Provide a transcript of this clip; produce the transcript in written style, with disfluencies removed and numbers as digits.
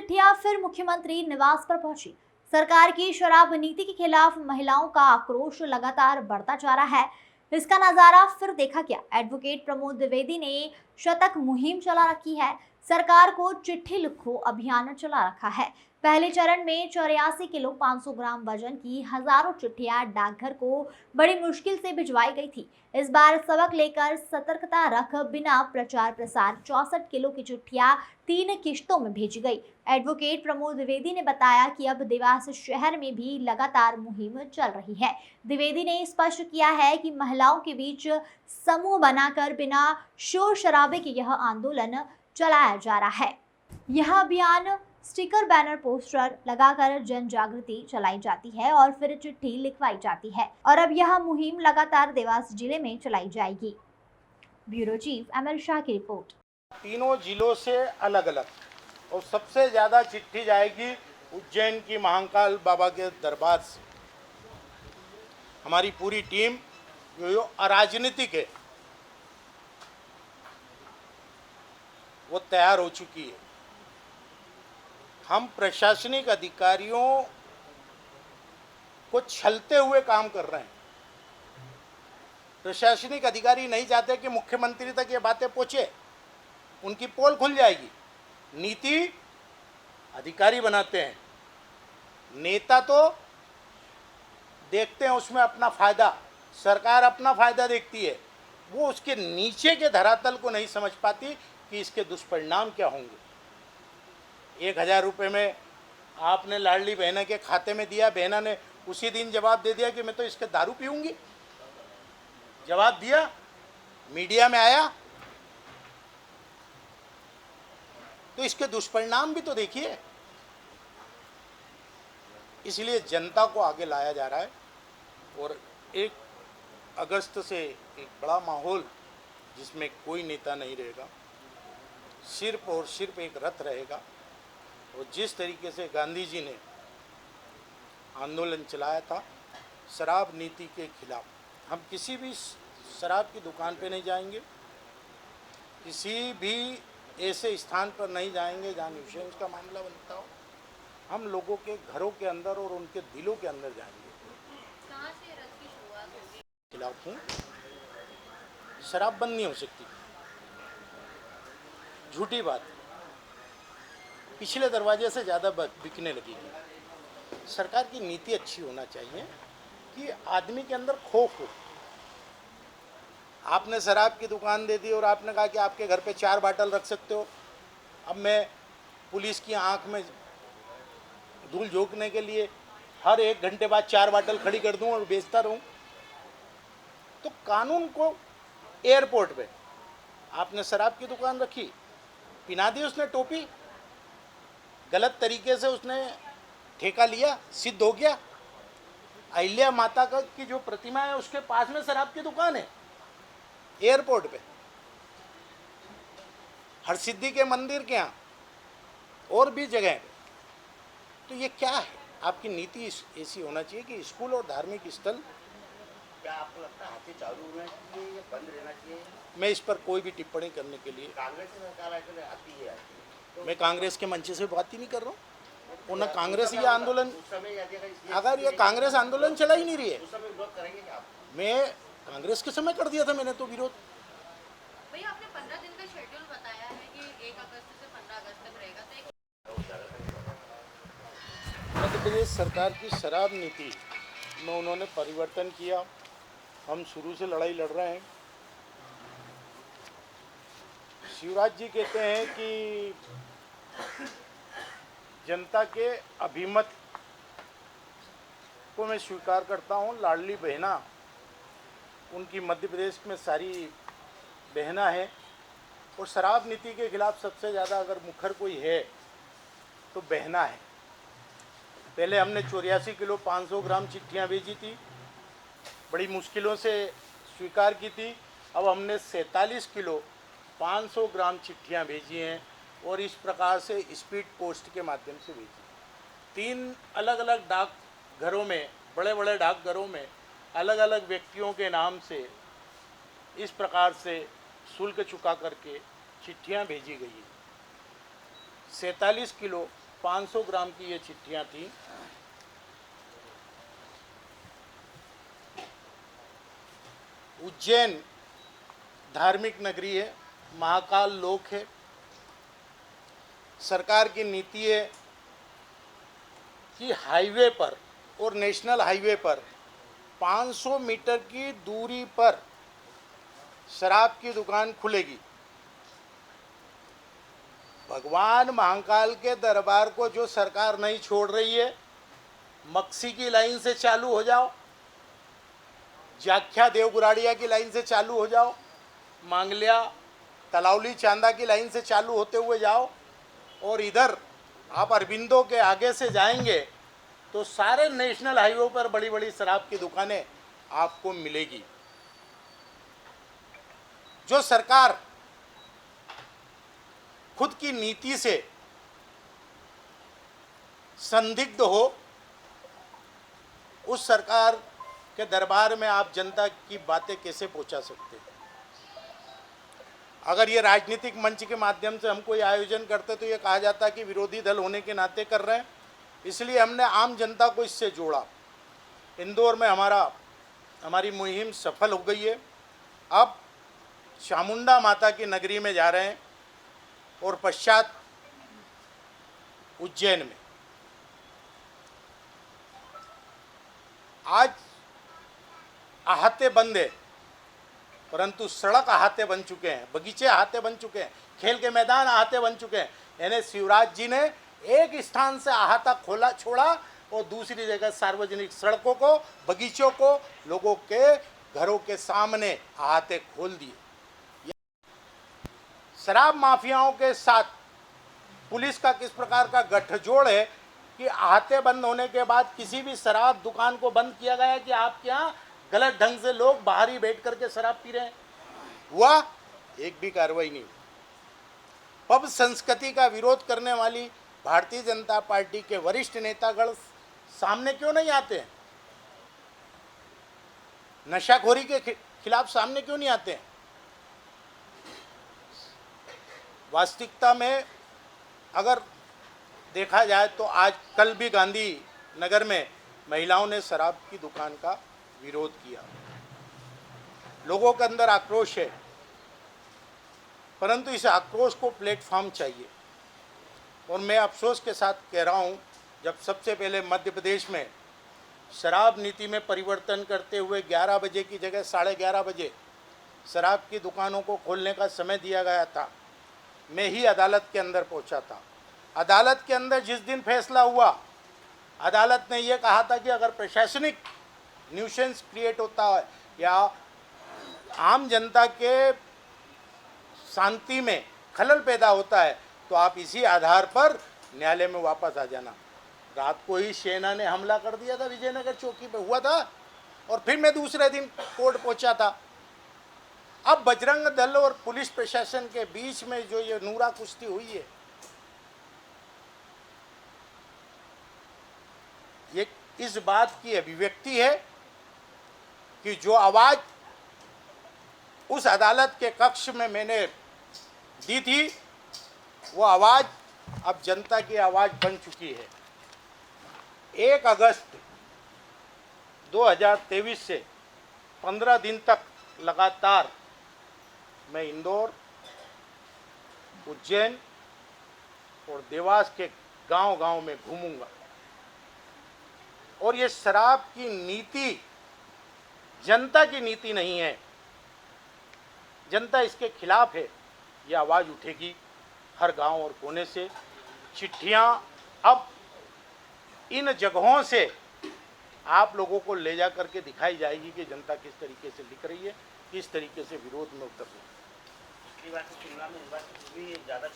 चिट्ठियां फिर मुख्यमंत्री निवास पर पहुंची। सरकार की शराब नीति के खिलाफ महिलाओं का आक्रोश लगातार बढ़ता जा रहा है। इसका नजारा फिर देखा गया। एडवोकेट प्रमोद द्विवेदी ने शतक मुहिम चला रखी है। सरकार को चिट्ठी लिखो अभियान चला रखा है। पहले चरण में 84 किलो 500 ग्राम वजन की हजारों चिट्ठियां डाकघर को बड़ी मुश्किल से भिजवाई गई थी। इस बार सबक लेकर सतर्कता रख बिना प्रचार प्रसार 64 किलो की चिट्ठियां 3 किश्तों में भेजी गई। एडवोकेट प्रमोद द्विवेदी ने बताया कि अब देवास शहर में भी लगातार मुहिम चल रही है। द्विवेदी ने स्पष्ट किया है कि महिलाओं के बीच समूह बनाकर बिना शोर शराबे के यह आंदोलन चलाया जा रहा है। यह अभियान स्टिकर, बैनर, पोस्टर लगाकर जन जागृति चलाई जाती है और फिर चिट्ठी लिखवाई जाती है और अब यह मुहिम लगातार देवास जिले में चलाई जाएगी। ब्यूरो चीफ एमएल शाह की रिपोर्ट। तीनों जिलों से अलग अलग और सबसे ज़्यादा चिट्ठी जाएगी उज्जैन की महाकाल बाबा के दरबार से। हमारी पूरी टीम जो अराजनीतिक है वो तैयार हो चुकी है। हम प्रशासनिक अधिकारियों को छलते हुए काम कर रहे हैं। प्रशासनिक अधिकारी नहीं चाहते कि मुख्यमंत्री तक ये बातें पहुंचे, उनकी पोल खुल जाएगी। नीति अधिकारी बनाते हैं, नेता तो देखते हैं उसमें अपना फायदा, सरकार अपना फायदा देखती है। वो उसके नीचे के धरातल को नहीं समझ पाती कि इसके दुष्परिणाम क्या होंगे। 1000 रुपये में आपने लाडली बहना के खाते में दिया, बहना ने उसी दिन जवाब दे दिया कि मैं तो इसके दारू पीऊंगी। जवाब दिया, मीडिया में आया, तो इसके दुष्परिणाम भी तो देखिए। इसलिए जनता को आगे लाया जा रहा है और 1 अगस्त से एक बड़ा माहौल जिसमें कोई नेता नहीं रहेगा, सिर्फ और सिर्फ एक रथ रहेगा। और जिस तरीके से गांधी जी ने आंदोलन चलाया था शराब नीति के खिलाफ, हम किसी भी शराब की दुकान पे नहीं जाएंगे, किसी भी ऐसे स्थान पर नहीं जाएंगे जहाँ न्यूसेंस का मामला बनता हो। हम लोगों के घरों के अंदर और उनके दिलों के अंदर जाएंगे। कहाँ से रथ की शुरुआत होगी? खिलाफ हूँ, शराब बंद नहीं हो सकती। झूठी बात, पिछले दरवाजे से ज़्यादा बिकने लगेगी। सरकार की नीति अच्छी होना चाहिए कि आदमी के अंदर खौफ हो। आपने शराब की दुकान दे दी और आपने कहा कि आपके घर पे 4 बाटल रख सकते हो। अब मैं पुलिस की आंख में धूल झोंकने के लिए हर 1 घंटे बाद 4 बाटल खड़ी कर दूं और बेचता रहूं। तो कानून को एयरपोर्ट पे आपने शराब की दुकान रखी, पिना दी उसने टोपी, गलत तरीके से उसने ठेका लिया, सिद्ध हो गया। अहिल्या माता का की जो प्रतिमा है उसके पास में शराब की दुकान है एयरपोर्ट पे, हरसिद्धि के मंदिर के यहाँ और भी जगह पे। तो ये क्या है? आपकी नीति ऐसी होना चाहिए कि स्कूल और धार्मिक स्थल। क्या आपको लगता है हाथी चालू होना चाहिए या बंद रहना चाहिए? मैं इस पर कोई भी टिप्पणी करने के लिए, कांग्रेस की सरकार आकर आती है मैं कांग्रेस के मंच से बात ही नहीं कर रहा हूँ। उन्हें कांग्रेस ये आंदोलन, उस समय अगर ये कांग्रेस आंदोलन चला ही नहीं रही है, उस समय विरोध करेंगे क्या आप? मैं कांग्रेस के समय कर दिया था मैंने तो विरोध। भैया आपने 15 दिन का शेड्यूल बताया है कि 1 अगस्त से 15 अगस्त तक रहेगा, तो मध्य प्रदेश सरकार की शराब नीति में उन्होंने परिवर्तन किया। हम शुरू से लड़ाई लड़ रहे हैं। शिवराज जी कहते हैं कि जनता के अभिमत को मैं स्वीकार करता हूँ। लाडली बहना, उनकी मध्य प्रदेश में सारी बहना है और शराब नीति के खिलाफ सबसे ज़्यादा अगर मुखर कोई है तो बहना है। पहले हमने 84 किलो 500 ग्राम चिट्ठियाँ भेजी थी, बड़ी मुश्किलों से स्वीकार की थी। अब हमने 47 किलो 500 ग्राम चिट्ठियाँ भेजी हैं और इस प्रकार से स्पीड पोस्ट के माध्यम से भेजी। 3 अलग अलग डाकघरों में, बड़े बड़े डाकघरों में अलग अलग व्यक्तियों के नाम से इस प्रकार से शुल्क चुका करके चिट्ठियां भेजी गई। 47 किलो 500 ग्राम की ये चिट्ठियां थी। उज्जैन धार्मिक नगरी है, महाकाल लोक है। सरकार की नीति है कि हाईवे पर और नेशनल हाईवे पर 500 मीटर की दूरी पर शराब की दुकान खुलेगी। भगवान महाकाल के दरबार को जो सरकार नहीं छोड़ रही है, मक्सी की लाइन से चालू हो जाओ, जाख्या देवगुराड़िया की लाइन से चालू हो जाओ, मांगलिया तलावली चांदा की लाइन से चालू होते हुए जाओ, और इधर आप अरबिंदो के आगे से जाएंगे तो सारे नेशनल हाईवे पर बड़ी बड़ी शराब की दुकानें आपको मिलेगी। जो सरकार खुद की नीति से संदिग्ध हो, उस सरकार के दरबार में आप जनता की बातें कैसे पहुंचा सकते हैं? अगर ये राजनीतिक मंच के माध्यम से हम कोई आयोजन करते तो ये कहा जाता कि विरोधी दल होने के नाते कर रहे हैं, इसलिए हमने आम जनता को इससे जोड़ा। इंदौर में हमारी मुहिम सफल हो गई है। अब चामुंडा माता की नगरी में जा रहे हैं और पश्चात उज्जैन में। आज अहाते बंद है, परंतु सड़क अहाते बन चुके हैं, बगीचे अहाते बन चुके हैं, खेल के मैदान अहाते बन चुके हैं। यानी शिवराज जी ने एक स्थान से अहाता छोड़ा और दूसरी जगह सार्वजनिक सड़कों को, बगीचों को, लोगों के घरों के सामने अहाते खोल दिए। शराब माफियाओं के साथ पुलिस का किस प्रकार का गठजोड़ है कि अहाते बंद होने के बाद किसी भी शराब दुकान को बंद किया गया है कि आपके यहाँ गलत ढंग से लोग बाहर ही बैठ करके शराब पी रहे हैं? हुआ? एक भी कार्रवाई नहीं। पब संस्कृति का विरोध करने वाली भारतीय जनता पार्टी के वरिष्ठ नेतागण सामने क्यों नहीं आते हैं? नशाखोरी के खिलाफ सामने क्यों नहीं आते हैं? वास्तविकता में अगर देखा जाए तो आज कल भी गांधी नगर में महिलाओं ने शराब की दुकान का विरोध किया। लोगों के अंदर आक्रोश है, परंतु इस आक्रोश को प्लेटफॉर्म चाहिए। और मैं अफसोस के साथ कह रहा हूं, जब सबसे पहले मध्य प्रदेश में शराब नीति में परिवर्तन करते हुए 11 बजे की जगह 11:30 बजे शराब की दुकानों को खोलने का समय दिया गया था, मैं ही अदालत के अंदर पहुंचा था। अदालत के अंदर जिस दिन फैसला हुआ, अदालत ने यह कहा था कि अगर प्रशासनिक न्यूसेंस क्रिएट होता है या आम जनता के शांति में खलल पैदा होता है तो आप इसी आधार पर न्यायालय में वापस आ जाना। रात को ही सेना ने हमला कर दिया था, विजयनगर चौकी पे हुआ था, और फिर मैं दूसरे दिन कोर्ट पहुंचा था। अब बजरंग दल और पुलिस प्रशासन के बीच में जो ये नूरा कुश्ती हुई है, ये इस बात की अभिव्यक्ति है कि जो आवाज़ उस अदालत के कक्ष में मैंने दी थी, वो आवाज़ अब जनता की आवाज़ बन चुकी है। 1 अगस्त 2023 से 15 दिन तक लगातार मैं इंदौर, उज्जैन और देवास के गांव-गांव में घूमूंगा। और ये शराब की नीति जनता की नीति नहीं है, जनता इसके खिलाफ है। ये आवाज़ उठेगी हर गांव और कोने से। चिट्ठियां अब इन जगहों से आप लोगों को ले जा करके दिखाई जाएगी कि जनता किस तरीके से लिख रही है, किस तरीके से विरोध में उतर रही है। पिछली बार की तुलना में इस बार भी ज़्यादा